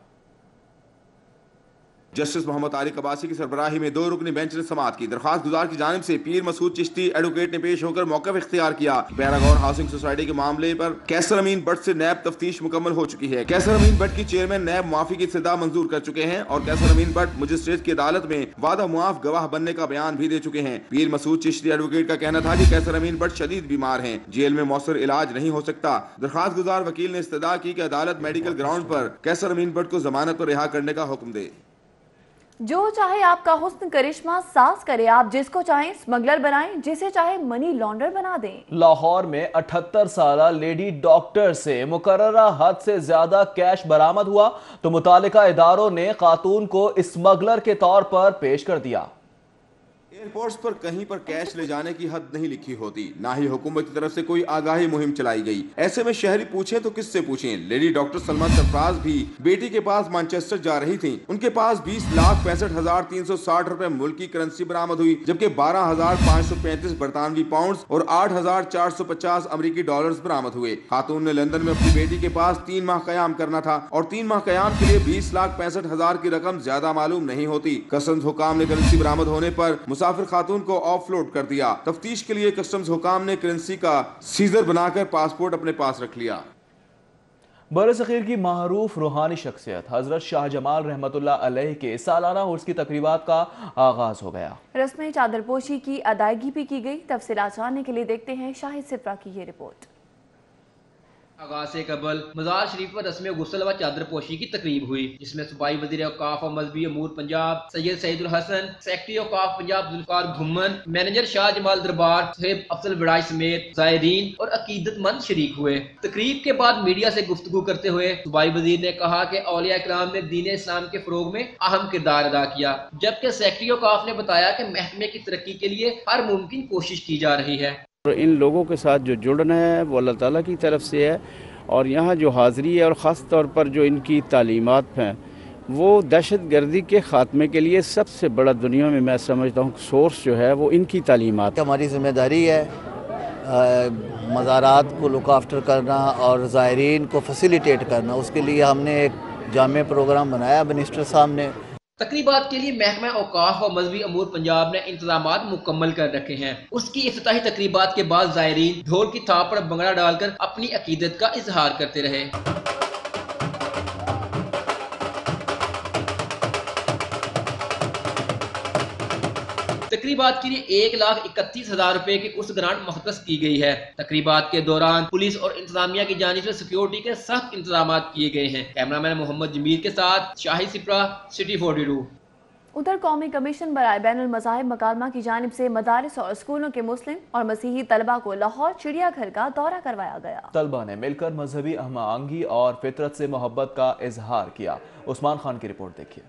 जस्टिस मोहम्मद तारिक अब्बासी की सरबराही में 2 रुकनी बेंच ने समाअत की। दरखास्त गुजार की जानिब से पीर मसूद चिश्ती एडवोकेट ने पेश होकर मौक़िफ़ इख्तियार किया। पैरागॉन हाउसिंग सोसाइटी के मामले पर कैसर अमीन भट्ट से नैब तफ्तीश मुकम्मल हो चुकी है। कैसर अमीन भट्ट की चेयरमैन नैब मुआफ़ी की इस्तदा मंजूर कर चुके हैं और कैसर अमीन भट्ट मजिस्ट्रेट की अदालत में वादा मुआफ गवाह बनने का बयान भी दे चुके हैं। पीर मसूद चिश्ती एडवोकेट का कहना था कि कैसर अमीन भट्ट शदीद बीमार हैं, जेल में मौसर इलाज नहीं हो सकता। दरखास्त गुजार वकील ने इस्तदा की कि अदालत मेडिकल ग्राउंड पर कैसर अमीन भट्ट को जमानत पर रिहा करने का हुक्म दे। जो चाहे आपका हुस्न करिश्मा साज करे, आप जिसको चाहें स्मगलर बनाएं, जिसे चाहे मनी लॉन्डर बना दें। लाहौर में 78 साला लेडी डॉक्टर से मुकर्ररा हद से ज्यादा कैश बरामद हुआ तो मुतालिका इदारों ने खातून को स्मगलर के तौर पर पेश कर दिया। एयरपोर्ट्स पर कहीं पर कैश ले जाने की हद नहीं लिखी होती, ना ही हुकूमत की तरफ से कोई आगाही मुहिम चलाई गई। ऐसे में शहरी पूछें तो किससे पूछें? लेडी डॉक्टर सलमा सरफराज भी बेटी के पास मैनचेस्टर जा रही थी। उनके पास 20,65,360 रुपए मुल्की करेंसी बरामद हुई, जबकि 12,535 बरतानवी पाउंड और 8,450 अमरीकी डॉलर्स बरामद हुए। खातून ने लंदन में अपनी बेटी के पास 3 माह कयाम करना था और 3 माह कयाम के लिए 20,65,000 की रकम ज्यादा मालूम नहीं होती। कस्टम्स हुकाम ने करेंसी बरामद होने पर मुसाफिर खातून को ऑफलोड कर दिया। तफ्तीश के लिए कस्टम्स हुकाम ने करेंसी का सीजर बनाकर पासपोर्ट अपने पास रख लिया। बरसग़ीर की मारूफ रूहानी शख्सियत हजरत शाह जमाल रहमतुल्लाह अलैह के सालाना उर्स की तकरीबात का आगाज हो गया। रस्म चादरपोशी की अदायगी भी की गई। तफसीलात जानने के लिए देखते हैं शाहिद सिप्रा की ये रिपोर्ट। आगाज से कबल मजार शरीफ पर रस्म गुस्ल व चादर पोशी की तकरीब हुई, जिसमें सूबाई वज़ीर औक़ाफ़ और मज़हबी अमूर पंजाब सैयद सईदुल हसन, सेक्रेटरी औक़ाफ़ पंजाब ज़ुल्फ़िकार घुम्मन, मैनेजर शाह जमाल दरबार, साहिब अफजल विड़ाई समेत ज़ायरीन और अकीदतमंद शरीक हुए। तकरीब के बाद मीडिया से गुफ्तगू करते हुए सूबाई वज़ीर ने कहा कि औलिया इकराम ने दीन इस्लाम के फ़रोग़ में अहम किरदार अदा किया, जबकि सेक्रेटरी औक़ाफ़ ने बताया कि महकमे की तरक्की के लिए हर मुमकिन कोशिश की जा रही है। इन लोगों के साथ जो जुड़ना है वो अल्लाह ताला की तरफ से है और यहाँ जो हाज़री है और ख़ास तौर पर जो इनकी तालीमात हैं वो दहशतगर्दी के ख़ात्मे के लिए सबसे बड़ा दुनिया में मैं समझता हूँ सोर्स जो है वो इनकी तालीमात। हमारी जिम्मेदारी है मज़ारात को लुक आफ्टर करना और ज़ायरीन को फैसिलिटेट करना। उसके लिए हमने एक जामे प्रोग्राम बनाया मिनिस्टर साहब ने। तकरीबात के लिए महकमा औकाफ और मजहबी अमूर पंजाब ने इंतजामात मुकम्मल कर रखे हैं। उसकी इफ्तिताही तकरीबात के बाद ज़ायरीन ढोल की थाप पर भंगड़ा डालकर अपनी अकीदत का इजहार करते रहे। तकरीबात के लिए 1,31,000 रुपए की उस ग्रांट मुख्तस की गई है। तकरीबात के दौरान पुलिस और इंतजामिया की जानिब से सिक्योरिटी के सख्त इंतजाम किए गए हैं। कैमरामैन मोहम्मद जमीर के साथ शाहिद सिपरा, सिटी 42। उधर कौमी कमीशन बराए बैनुल मज़ाहिब मकालमा की जानिब से मदारिस और स्कूलों के मुस्लिम और मसीही तलबा को लाहौर चिड़ियाघर का दौरा करवाया गया। तलबा ने मिलकर मजहबी हमआहंगी और फितरत से मोहब्बत का इजहार किया। उस्मान खान की रिपोर्ट देखिए।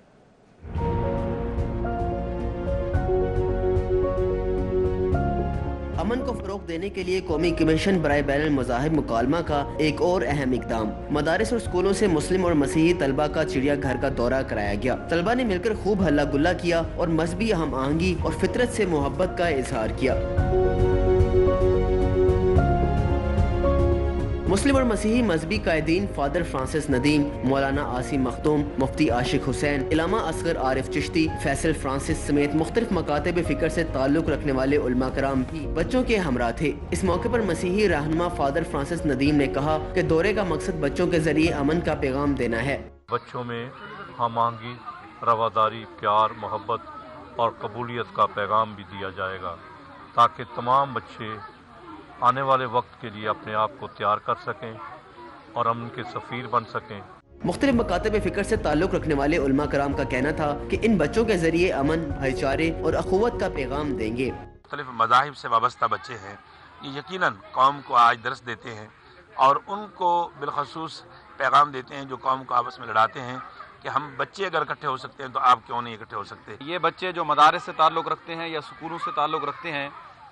अमन को फरोग देने के लिए कौमी कमीशन बराए बैनुल मज़ाहिब मुकालमा का एक और अहम इकदाम, मदारिस और स्कूलों से मुस्लिम और मसीही तलबा का चिड़ियाघर का दौरा कराया गया। तलबा ने मिलकर खूब हल्ला गुल्ला किया और मजहबी हम आहंगी और फितरत से मोहब्बत का इजहार किया। मुस्लिम और मसीही मजहबी कायदीन फादर फ्रांसिस नदीम, मौलाना आसिम मखदूम, मुफ्ती आशिक हुसैन, इलामा असगर आरिफ चिश्ती, फैसल फ्रांसिस समेत मुख्तलिफ मकातब फिक्र से ताल्लुक रखने वाले उलमा कराम भी बच्चों के हमरा थे। इस मौके पर मसीही रहनुमा फादर फ्रांसिस नदीम ने कहा कि दौरे का मकसद बच्चों के जरिए अमन का पैगाम देना है। बच्चों में हमआहंगी, रवादारी, प्यार, मोहब्बत और कबूलियत का पैगाम भी दिया जाएगा ताकि तमाम बच्चे आने वाले वक्त के लिए अपने आप को तैयार कर सकें और अमन के सफ़ीर बन सकें। मुख्तलिफ मकातब फिक्र से ताल्लुक रखने वाले उलमा कराम का कहना था कि इन बच्चों के जरिए अमन, भाईचारे और अखुवत का पैगाम देंगे। मुख्तलिफ मज़ाहिब से वाबस्ता बच्चे हैं, ये यकीनन कौम को आज दर्स देते हैं और उनको बिलखसूस पैगाम देते हैं जो कौम को आपस में लड़ाते हैं कि हम बच्चे अगर इकट्ठे हो सकते हैं तो आप क्यों नहीं इकट्ठे हो सकते। ये बच्चे जो मदारिस से ताल्लुक़ रखते हैं या स्कूलों से ताल्लुक़ रखते हैं,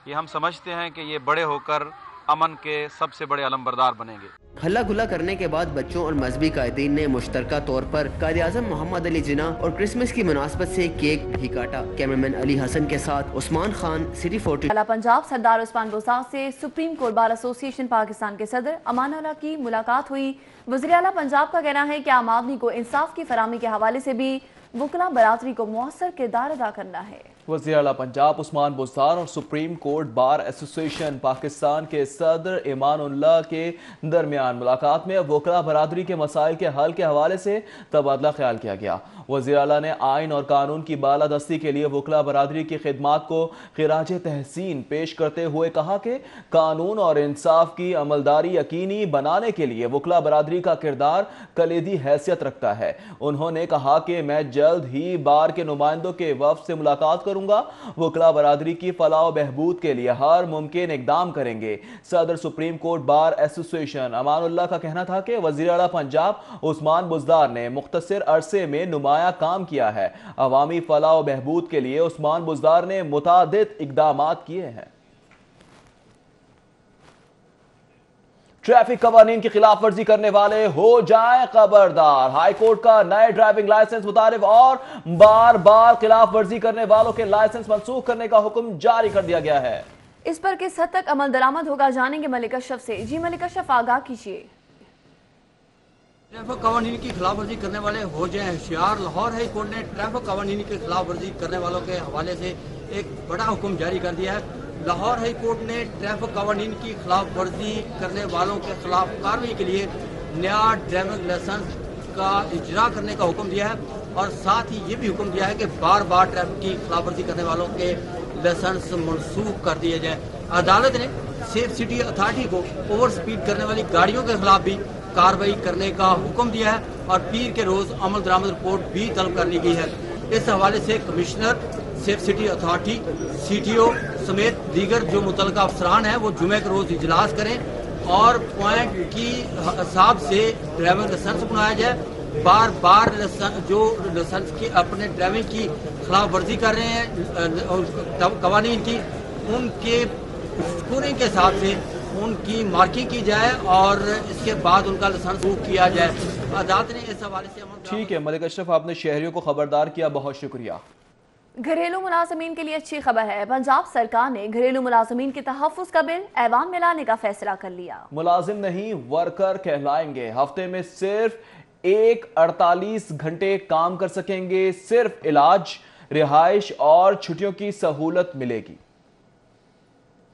ये हम समझते हैं कि ये बड़े होकर अमन के सबसे बड़े अलमबरदार बनेंगे। हल्ला गुल्ला करने के बाद बच्चों और मजहबी कायदीन ने मुश्तरका तौर पर कायद-ए-आज़म मोहम्मद अली जिन्ना और क्रिसमस की मुनासबत से केक भी काटा। कैमरामैन अली हसन के साथ उस्मान खान, सिटी 40। पंजाब सरदार उस्मान बुज़दार से supreme court bar association Pakistan के सदर अमान अल्लाह की मुलाकात हुई। वज़ीर आला पंजाब का कहना है कि आम आदमी को इंसाफ की फराहमी के हवाले से भी वकला बरादरी को मौसर किरदार अदा करना है। वज़ीर आला पंजाब उस्मान बुज़दार और supreme court bar association Pakistan के सदर ईमानुल्लाह के दरमियान मुलाकात में वकला बरादरी के मसाइल के हल के हवाले से तबादला ख्याल किया गया। वज़ीर आला ने आइन और कानून की बालादस्ती के लिए वकला बरादरी की खिदमात को खिराज तहसीन पेश करते हुए कहा कि कानून और इंसाफ की अमलदारी यकीनी बनाने के लिए वकला बरादरी का किरदार कलीदी हैसियत रखता है। उन्होंने कहा कि मैं जल्द ही बार के नुमाइंदों के वफ़द से मुलाकात करूंगा, वकला बरादरी की फलाह बहबूद के लिए हर मुमकिन इकदाम करेंगे। सदर supreme court bar association Amanullah का कहना था कि वज़ीर आला पंजाब उस्मान बुज़दार ने मुख्तसर अरसे में नुमाया काम किया है। अवामी फलाह बहबूद के लिए उस्मान बुज़दार ने मुतादिद इकदामात किए हैं। ट्रैफिक कवानीन की खिलाफ वर्जी करने वाले हो जाएं खबरदार। हाईकोर्ट का नए ड्राइविंग लाइसेंस मुतारिफ और बार बार खिलाफ वर्जी करने वालों के लाइसेंस मंसूख करने का हुक्म जारी कर दिया गया है। इस पर किस हद तक अमल दरामद होगा जानेंगे मलिक अशरफ से। जी मलिक अशरफ, आगाह कीजिए। ट्रैफिक कवानीन की खिलाफ वर्जी करने वाले हो जाए होशियार। लाहौर हाई कोर्ट ने ट्रैफिक कवानीन की खिलाफ वर्जी करने वालों के हवाले से एक बड़ा हुक्म जारी कर दिया है। लाहौर हाई कोर्ट ने ट्रैफिक कवानीन की खिलाफ वर्जी करने वालों के खिलाफ कार्रवाई के लिए नया ड्राइविंग लाइसेंस का इजरा करने का हुक्म दिया है और साथ ही ये भी हुक्म दिया है कि बार बार ट्रैफिक की खिलाफ वर्जी करने वालों के लाइसेंस मनसूख कर दिए जाए। अदालत ने सेफ सिटी अथॉरिटी को ओवर स्पीड करने वाली गाड़ियों के खिलाफ भी कार्रवाई करने का हुक्म दिया है और पीर के रोज अमल दरामद रिपोर्ट भी तलब कर ली गई है। इस हवाले से commissioner, safe city authority, CTO समेत दीगर जो मुतलका अफसरान हैं वो जुमे के रोज इजलास करें और पॉइंट की हिसाब से ड्राइविंग लाइसेंस बनाया जाए। बार बार जो लाइसेंस की अपने ड्राइविंग की खिलाफ वर्जी कर रहे हैं कवानीन की, उनके स्कोरिंग के हिसाब से खून की मार्किंग की जाए और इसके बाद उनका लाइसेंस बुक किया जाए। अदालत ने इस हवाले से ठीक है मलिक अशरफ, आपने शहरियों को खबरदार किया, बहुत शुक्रिया। घरेलू मुलाजमीन के लिए अच्छी खबर है। पंजाब सरकार ने घरेलू मुलाजमीन के तहफ्फुज़ का बिल ऐवान में लाने का फैसला कर लिया। मुलाजिम नहीं वर्कर कहलाएंगे। हफ्ते में सिर्फ 48 घंटे काम कर सकेंगे। सिर्फ इलाज, रिहाइश और छुट्टियों की सहूलत मिलेगी।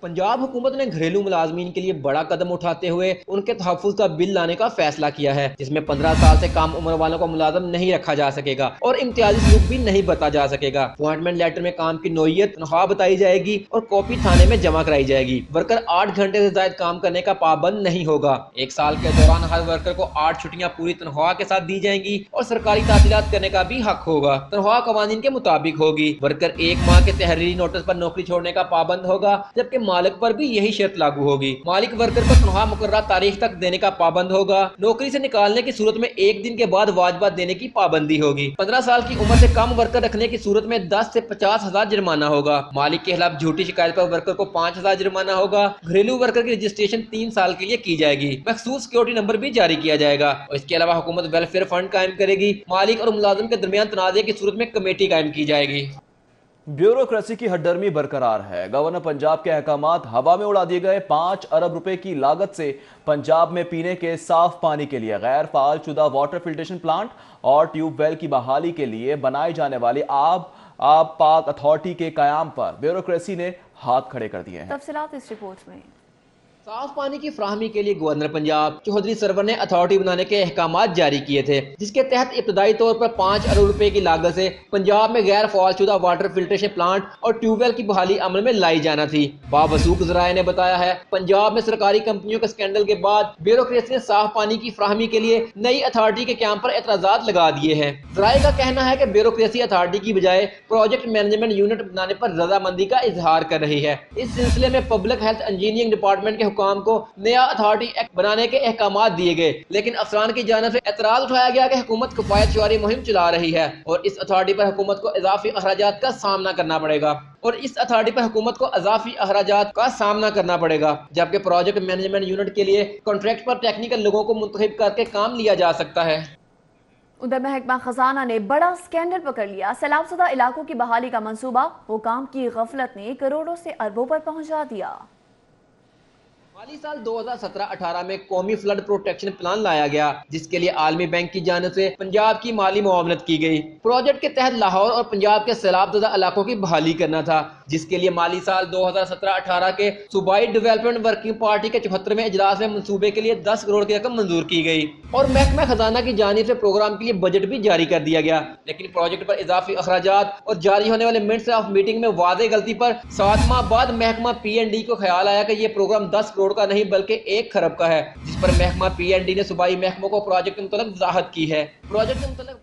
पंजाब हुकूमत ने घरेलू मुलाजमीन के लिए बड़ा कदम उठाते हुए उनके तहफ्फुज़ का बिल लाने का फैसला किया है, जिसमें 15 साल से कम उम्र वालों को मुलाजम नहीं रखा जा सकेगा और इम्तियाजी सलूक भी नहीं बरता जा सकेगा। अपॉइंटमेंट लेटर में काम की नौइयत, तनख्वाह बताई जाएगी और कॉपी थाने में जमा कराई जाएगी। वर्कर 8 घंटे से ज्यादा काम करने का पाबंद नहीं होगा। 1 साल के दौरान हर वर्कर को 8 छुट्टियां पूरी तनख्वाह के साथ दी जाएंगी और सरकारी तासीलात करने का भी हक होगा। तनख्वाह कवानीन के मुताबिक होगी। वर्कर 1 माह के तहरीरी नोटिस पर नौकरी छोड़ने का पाबंद होगा, जबकि मालिक पर भी यही शर्त लागू होगी। मालिक वर्कर को तनख्वाह मुकर्रर तारीख तक देने का पाबंद होगा। नौकरी से निकालने की सूरत में 1 दिन के बाद वाजबा देने की पाबंदी होगी। 15 साल की उम्र से कम वर्कर रखने की सूरत में 10 से 50,000 जुर्माना होगा। मालिक के खिलाफ झूठी शिकायत पर वर्कर को 5,000 जुर्माना होगा। घरेलू वर्कर की रजिस्ट्रेशन 3 साल के लिए की जाएगी। मखसूस सिक्योरिटी नंबर भी जारी किया जाएगा और इसके अलावा हुकूमत वेलफेयर फंड कायम करेगी। मालिक और मुलाजिम के दरमियान तनाज़े की सूरत में कमेटी कायम की जाएगी। ब्यूरोक्रेसी की हड्डर्मी बरकरार है। गवर्नर पंजाब के अहकामात हवा में उड़ा दिए गए। 5 अरब रुपए की लागत से पंजाब में पीने के साफ पानी के लिए गैर फाल शुदा वाटर फिल्ट्रेशन प्लांट और ट्यूबवेल की बहाली के लिए बनाई जाने वाली आब पाक अथॉरिटी के कयाम पर ब्यूरोक्रेसी ने हाथ खड़े कर दिए हैं। तफसीलात इस रिपोर्ट में। साफ पानी की फ्राहमी के लिए गवर्नर पंजाब चौधरी सरवर ने अथॉरिटी बनाने के अहकामात जारी किए थे, जिसके तहत इब्तदाई तौर पर 5 अरब रुपए की लागत से पंजाब में गैर फालशुदा वाटर फिल्ट्रेशन प्लांट और ट्यूबवेल की बहाली अमल में लाई जाना थी। बावसूख ज़राए ने बताया है, पंजाब में सरकारी कंपनियों के स्कैंडल के बाद ब्यूरोक्रेसी ने साफ पानी की फ्राहमी के लिए नई अथॉरिटी के क्याम पर एतराजात लगा दिए हैं। ज़राए का कहना है कि ब्यूरोक्रेसी अथॉरिटी की बजाय प्रोजेक्ट मैनेजमेंट यूनिट बनाने पर रजामंदी का इजहार कर रही है। इस सिलसिले में पब्लिक हेल्थ इंजीनियरिंग डिपार्टमेंट के हुकाम को नया अथॉरिटी एक्ट बनाने के अहकामात दिए गए, लेकिन अफसरान की जानिब से एतराज उठाया गया कि हुकूमत किफायत शुमारी मुहिम चला रही है और इस अथॉरिटी पर हुकूमत को इजाफी अखराजात का सामना करना पड़ेगा जबकि प्रोजेक्ट मैनेजमेंट यूनिट के लिए कॉन्ट्रैक्ट पर टेक्निकल लोगों को मुंतखब करके काम लिया जा सकता है। उधर महकमा खजाना ने बड़ा स्कैंडल पकड़ लिया। सैलाबशुदा इलाकों की बहाली का मंसूबा हुकाम की गफलत ने करोड़ों से अरबों पर पहुंचा दिया। माली साल 2017-18 में कौमी फ्लड प्रोटेक्शन प्लान लाया गया, जिसके लिए आलमी बैंक की जानिब से पंजाब की माली मुआवनत की गई। प्रोजेक्ट के तहत लाहौर और पंजाब के सैलाबज़दा इलाकों की बहाली करना था, जिसके लिए माली साल 2017-18 के सूबाई डेवलपमेंट वर्किंग पार्टी के 74वें इजलास में मंसूबे के लिए 10 करोड़ की रकम मंजूर की गई और महकमा खजाना की जानिब से प्रोग्राम के लिए बजट भी जारी कर दिया गया। लेकिन प्रोजेक्ट पर इजाफी अखराजात और जारी होने वाले मिनट्स ऑफ मीटिंग में वाज़े गलती पर 7 माह बाद महकमा PND को ख्याल आया कि यह प्रोग्राम 10 करोड़ का नहीं बल्कि 1 खरब का है, जिस पर महकमा PND ने सूबाई महकमों को प्रोजेक्ट के मुतल्लिक़ वज़ाहत की है। प्रोजेक्ट के मुतल्लिक़